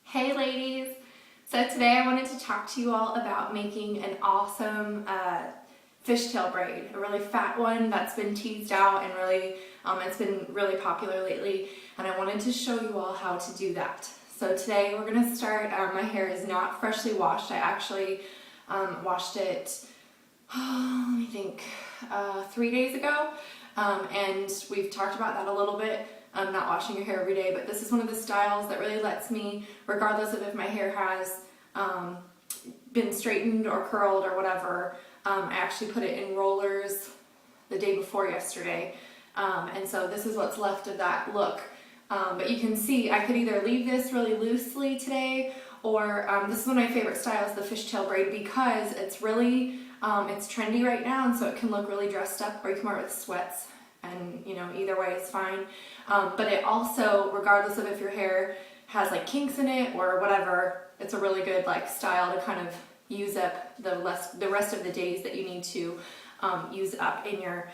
Hey ladies! So today I wanted to talk to you all about making an awesome fishtail braid, a really fat one that's been teased out and really, it's been really popular lately, and I wanted to show you all how to do that. So today we're going to start, my hair is not freshly washed. I actually washed it, let me think, 3 days ago, and we've talked about that a little bit. Not washing your hair every day, but this is one of the styles that really lets me, regardless of if my hair has been straightened or curled or whatever, I actually put it in rollers the day before yesterday, and so this is what's left of that look. But you can see I could either leave this really loosely today, or this is one of my favorite styles, the fishtail braid, because it's really, it's trendy right now, and so it can look really dressed up, or you can wear it with sweats. And you know, either way is fine. But it also, regardless of if your hair has like kinks in it or whatever, it's a really good like style to kind of use up the rest of the days that you need to use up in your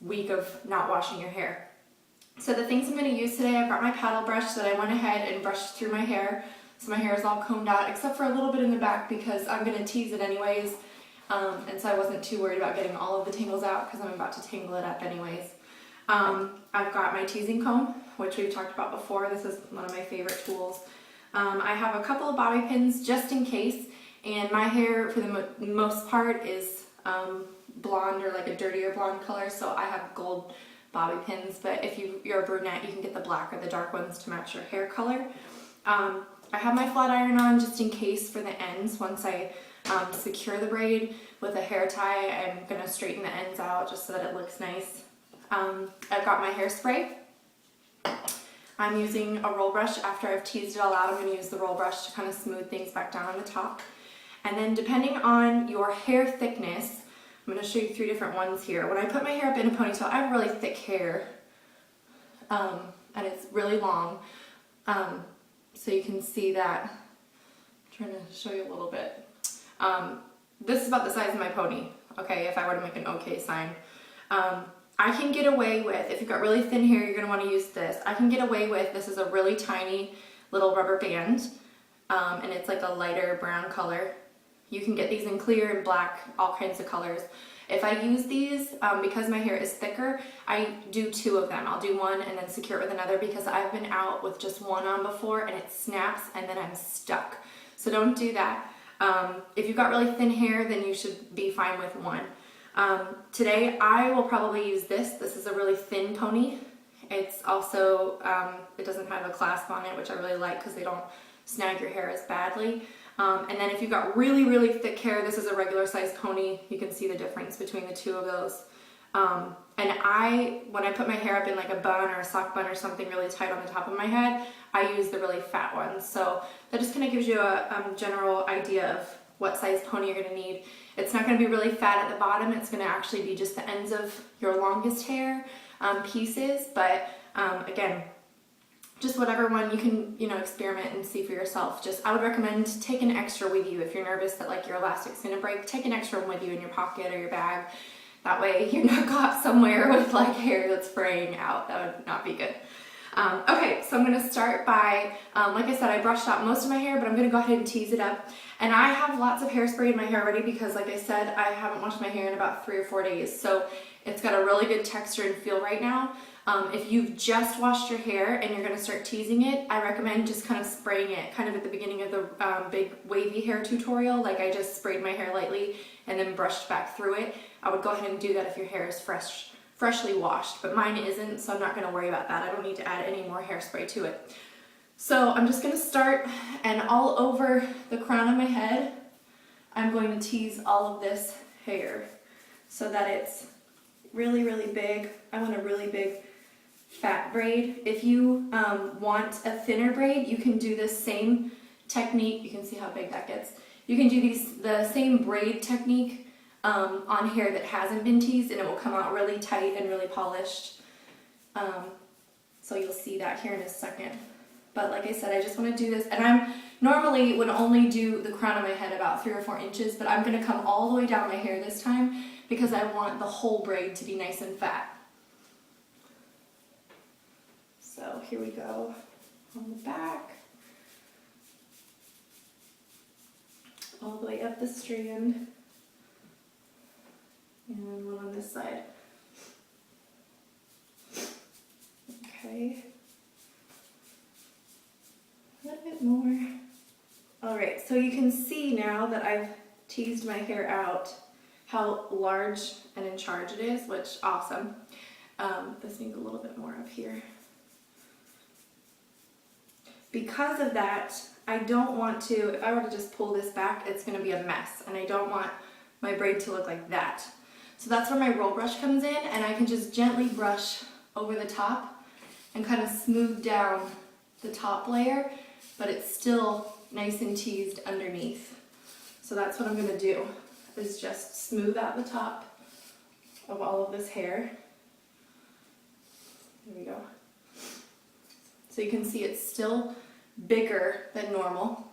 week of not washing your hair. So the things I'm going to use today, I brought my paddle brush that I went ahead and brushed through my hair. So my hair is all combed out except for a little bit in the back because I'm going to tease it anyways. And so I wasn't too worried about getting all of the tangles out because I'm about to tangle it up anyways. I've got my teasing comb, which we've talked about before. This is one of my favorite tools. I have a couple of bobby pins just in case, and my hair for the most part is blonde or like a dirtier blonde color, so I have gold bobby pins, but if you're a brunette, you can get the black or the dark ones to match your hair color. I have my flat iron on just in case for the ends. Once I secure the braid with a hair tie, I'm going to straighten the ends out just so that it looks nice. I've got my hairspray. I'm using a roll brush. After I've teased it all out, I'm going to use the roll brush to kind of smooth things back down on the top. And then depending on your hair thickness, I'm going to show you 3 different ones here. When I put my hair up in a ponytail, I have really thick hair, and it's really long, so you can see that. I'm trying to show you a little bit. This is about the size of my pony, okay, if I were to make an okay sign. I can get away with, if you've got really thin hair, you're going to want to use this. I can get away with, this is a really tiny little rubber band, and it's like a lighter brown color. You can get these in clear and black, all kinds of colors. If I use these, because my hair is thicker, I do 2 of them. I'll do one and then secure it with another because I've been out with just one on before and it snaps and then I'm stuck. So don't do that. If you've got really thin hair, then you should be fine with one. Today I will probably use this. This is a really thin pony. It's also, it doesn't have a clasp on it, which I really like because they don't snag your hair as badly. And then if you've got really, really thick hair, this is a regular size pony. You can see the difference between the 2 of those. And when I put my hair up in like a bun or a sock bun or something really tight on the top of my head, I use the really fat ones. So that just kind of gives you a general idea of what size pony you're going to need. It's not going to be really fat at the bottom. It's going to actually be just the ends of your longest hair pieces. But again, just whatever one you can, you know, experiment and see for yourself. Just, I would recommend take an extra with you if you're nervous that like your elastic's going to break. Take an extra one with you in your pocket or your bag. That way you're not caught somewhere with like hair that's fraying out. That would not be good. Okay, so I'm going to start by, like I said, I brushed out most of my hair, but I'm going to go ahead and tease it up. And I have lots of hairspray in my hair already because, like I said, I haven't washed my hair in about 3 or 4 days. So it's got a really good texture and feel right now. If you've just washed your hair and you're going to start teasing it, I recommend just kind of spraying it kind of at the beginning of the big wavy hair tutorial. Like I just sprayed my hair lightly and then brushed back through it. I would go ahead and do that if your hair is freshly washed, but mine isn't, so I'm not going to worry about that. I don't need to add any more hairspray to it. So I'm just going to start, and all over the crown of my head, I'm going to tease all of this hair so that it's really, really big. I want a really big fat braid. If you want a thinner braid, you can do this same technique. You can see how big that gets. You can do the same braid technique on hair that hasn't been teased, and it will come out really tight and really polished. So you'll see that here in a second. But like I said, I just want to do this, and I normally would only do the crown of my head about 3 or 4 inches, but I'm going to come all the way down my hair this time because I want the whole braid to be nice and fat. So here we go on the back. up the strand. And one on this side. Okay. A little bit more. All right, so you can see now that I've teased my hair out how large and in charge it is, which awesome. This needs a little bit more up here. Because of that, I don't want to, if I were to just pull this back, it's gonna be a mess, and I don't want my braid to look like that. So that's where my roll brush comes in, and I can just gently brush over the top and kind of smooth down the top layer, but it's still nice and teased underneath. So that's what I'm gonna do, is just smooth out the top of all of this hair. There we go. So you can see it's still bigger than normal.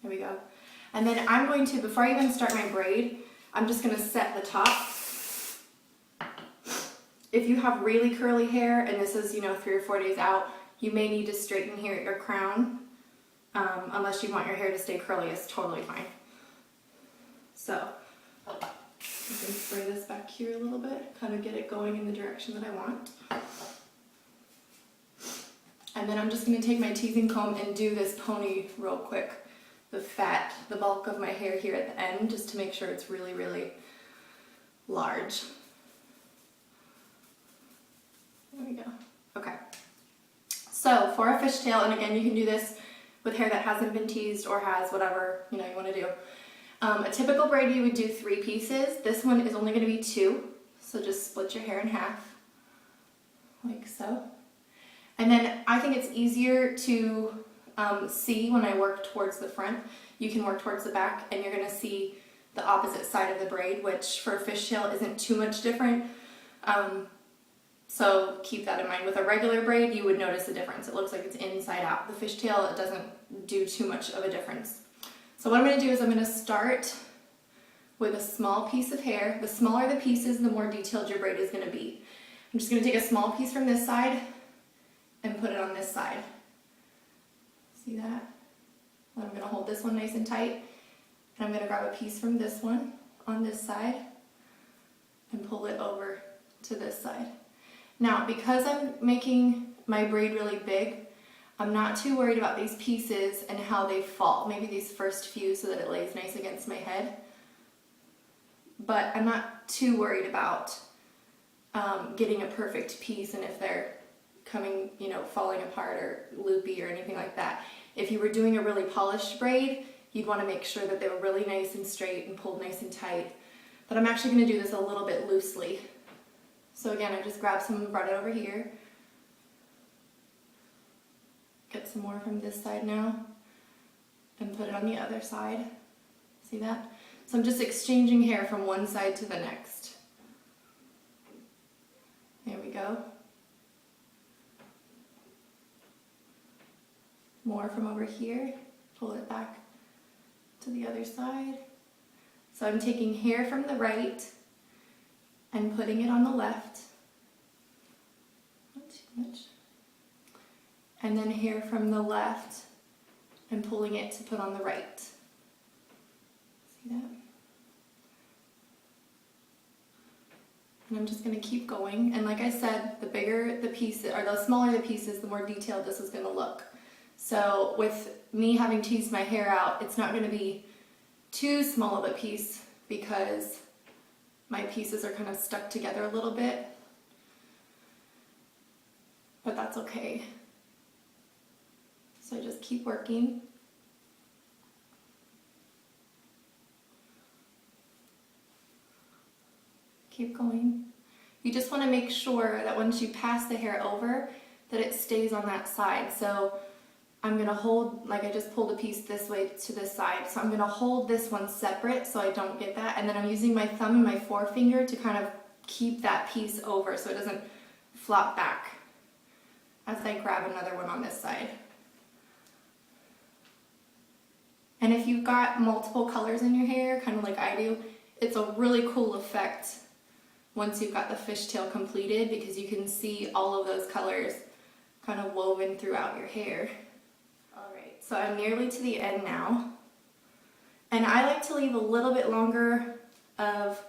There we go. And then I'm going to, before I even start my braid, I'm just gonna set the top. If you have really curly hair, and this is, 3 or 4 days out, you may need to straighten here at your crown. Unless you want your hair to stay curly, it's totally fine. So, you can spray this back here a little bit, kind of get it going in the direction that I want. And then I'm just going to take my teasing comb and do this pony real quick. The bulk of my hair here at the end, just to make sure it's really, really large. There we go. Okay. So for a fishtail, and again, you can do this with hair that hasn't been teased or has whatever you want to do. A typical braid, you would do 3 pieces. This one is only going to be 2, so just split your hair in half, like so. And then I think it's easier to see when I work towards the front. You can work towards the back, and you're going to see the opposite side of the braid, which for a fishtail isn't too much different. So keep that in mind. With a regular braid, you would notice a difference. It looks like it's inside out. The fishtail, it doesn't do too much of a difference. So what I'm going to do is I'm going to start with a small piece of hair. The smaller the pieces, the more detailed your braid is going to be. I'm just going to take a small piece from this side and put it on this side. See that? And I'm going to hold this one nice and tight. And I'm going to grab a piece from this one on this side and pull it over to this side. Now, because I'm making my braid really big, I'm not too worried about these pieces and how they fall. Maybe these first few so that it lays nice against my head. But I'm not too worried about getting a perfect piece and if they're coming, falling apart or loopy or anything like that. If you were doing a really polished braid, you'd want to make sure that they were really nice and straight and pulled nice and tight. But I'm actually going to do this a little bit loosely. So again, I just grab some and brought it over here. Get some more from this side now and put it on the other side. See that? So I'm just exchanging hair from one side to the next. There we go. More from over here. Pull it back to the other side. So I'm taking hair from the right and putting it on the left. Not too much. And then hair from the left and pulling it to put on the right. See that? And I'm just going to keep going. And like I said, the bigger the pieces, or the smaller the pieces, the more detailed this is going to look. So with me having teased my hair out, it's not going to be too small of a piece because my pieces are kind of stuck together a little bit. But that's okay. So I just keep working. Keep going. You just want to make sure that once you pass the hair over, that it stays on that side. So I'm going to hold, like I just pulled a piece this way to this side. So I'm going to hold this one separate so I don't get that. And then I'm using my thumb and my forefinger to kind of keep that piece over so it doesn't flop back as I grab another one on this side. And if you've got multiple colors in your hair, kind of like I do, it's a really cool effect once you've got the fishtail completed because you can see all of those colors kind of woven throughout your hair. Alright, so I'm nearly to the end now. And I like to leave a little bit longer of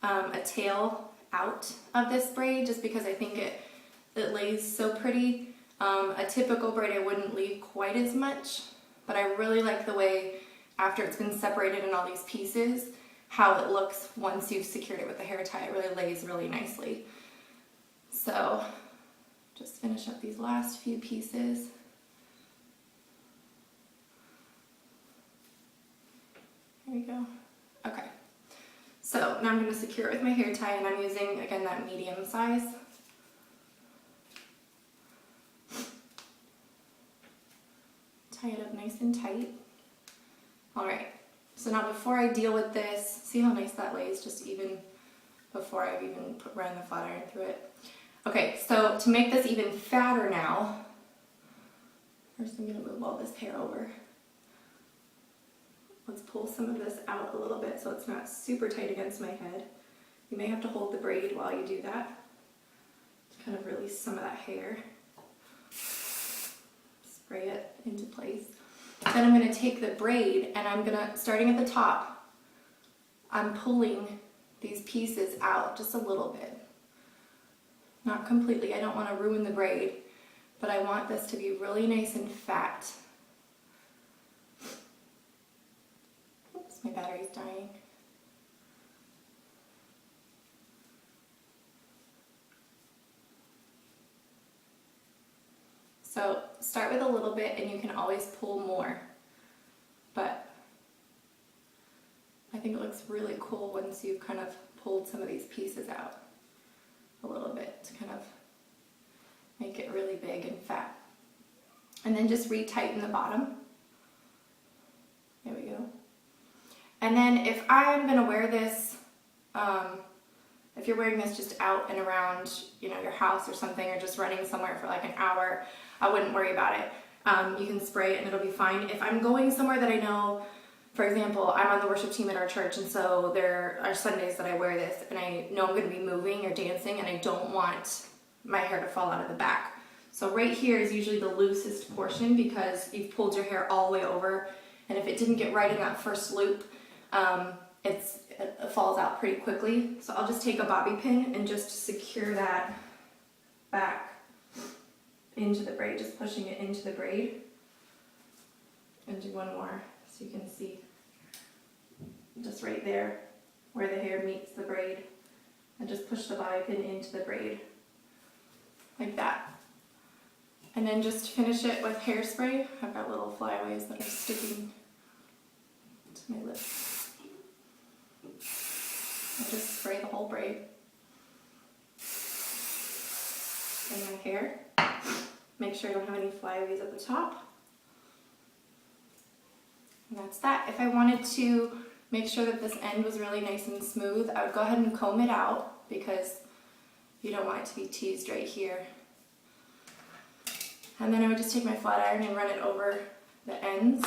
a tail out of this braid just because I think it lays so pretty. A typical braid I wouldn't leave quite as much, but I really like the way after it's been separated in all these pieces, how it looks once you've secured it with the hair tie. It really lays really nicely. So just finish up these last few pieces. There we go. Okay. So now I'm going to secure it with my hair tie, and I'm using, again, that medium size. Tie it up nice and tight. Alright, so now before I deal with this, see how nice that lays, just even before I've even ran the flat iron through it. Okay, so to make this even fatter now, first I'm going to move all this hair over. Let's pull some of this out a little bit so it's not super tight against my head. You may have to hold the braid while you do that to kind of release some of that hair. Spray it into place. Then I'm going to take the braid and I'm going to, starting at the top, I'm pulling these pieces out just a little bit. Not completely, I don't want to ruin the braid, but I want this to be really nice and fat. Oops, my battery's dying. So start with a little bit and you can always pull more, but I think it looks really cool once you've kind of pulled some of these pieces out a little bit to kind of make it really big and fat. And then just retighten the bottom. There we go. And then if I'm going to wear this, if you're wearing this just out and around, you know, your house or something, or just running somewhere for like an hour, I wouldn't worry about it. You can spray it and it'll be fine. If I'm going somewhere that I know, for example, I'm on the worship team at our church, and so there are Sundays that I wear this and I know I'm going to be moving or dancing and I don't want my hair to fall out of the back. So right here is usually the loosest portion because you've pulled your hair all the way over, and if it didn't get right in that first loop, it falls out pretty quickly. So I'll just take a bobby pin and just secure that back into the braid, just pushing it into the braid. And do one more so you can see just right there where the hair meets the braid, and just push the bobby pin into the braid like that. And then just finish it with hairspray. I've got little flyaways that are sticking to my lips. And just spray the whole braid in my hair. Make sure I don't have any flyaways at the top. And that's that. If I wanted to make sure that this end was really nice and smooth, I would go ahead and comb it out because you don't want it to be teased right here. And then I would just take my flat iron and run it over the ends.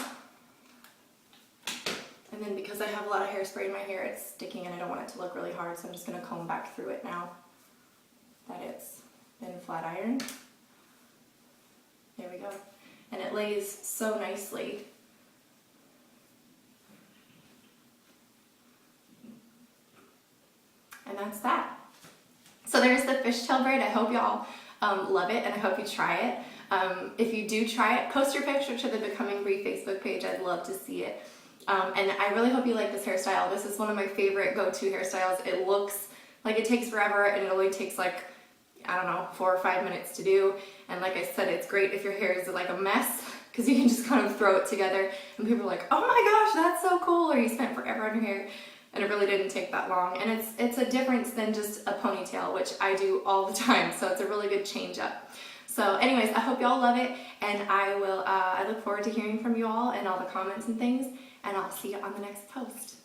And then because I have a lot of hairspray in my hair, it's sticking and I don't want it to look really hard, so I'm just going to comb back through it now that it's been flat ironed. There we go. And it lays so nicely. And that's that. So there's the fishtail braid. I hope y'all love it, and I hope you try it. If you do try it, post your picture to the Becoming Bree Facebook page. I'd love to see it. And I really hope you like this hairstyle. This is one of my favorite go-to hairstyles. It looks like it takes forever, and it only takes like, I don't know, 4 or 5 minutes to do. And like I said, it's great if your hair is like a mess, because you can just kind of throw it together and people are like, oh my gosh, that's so cool, or you spent forever on your hair. And it really didn't take that long. And it's a difference than just a ponytail, which I do all the time. So it's a really good change up. So anyways, I hope y'all love it, and I look forward to hearing from you all and all the comments and things, and I'll see you on the next post.